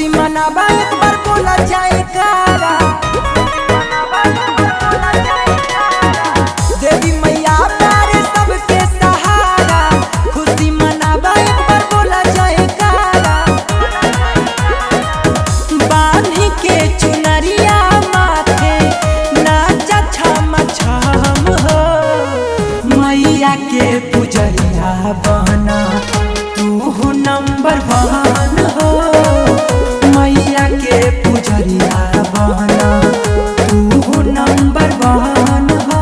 खुशी मनावा एक बार बोला जाए कारा। देवी मैया प्यारे सबके सहारा, खुशी मनावा एक बार बोला जाए कारा। बांधी के चुनरिया माथे नाचा छम छम हो, मैया के पुजरिया बना तू नंबर 1 हो। मैया के पुजरिया बना तू नंबर 1 हो।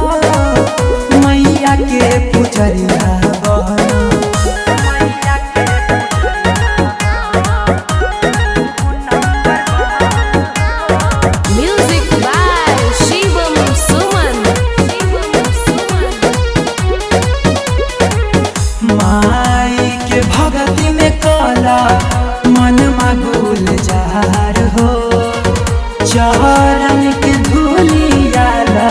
मैया के पुजरिया Music by Shivam Suman. माई के भगती में कला मन मगुल जार हो, चरण के धूलियाला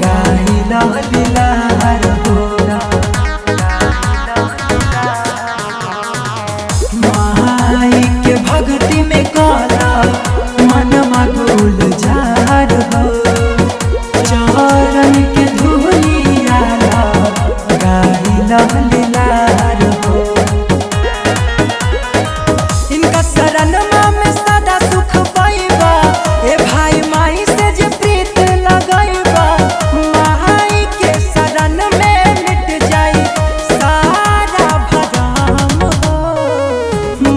गाइला बिलार हो। माई के भगती में कला मन मगुल जार हो, चरण के धूलियाला गाइला बिलार हो। इनका शरण में सदा सुख पाइबा, ए भाई माई से जे प्रीत लगाइबा। माई के शरण में मिट जाई सारा भरम हो।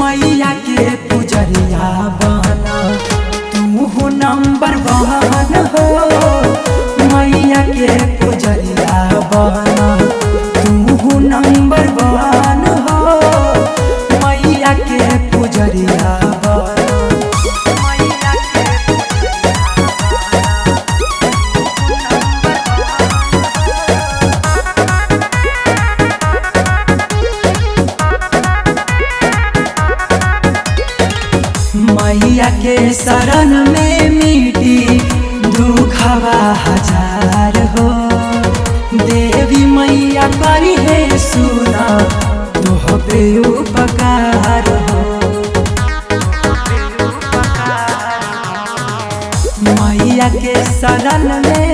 मैया के पुजरिया बना तू नंबर 1 हो। मैया के पुजरिया बना तू नंबर 1 हो। मैया के पुजरिया मैया के शरण में मिटी दुखवा हजार हो। देवी मैया करी है सुना तोह पे उपकार हो। मैया के शरण में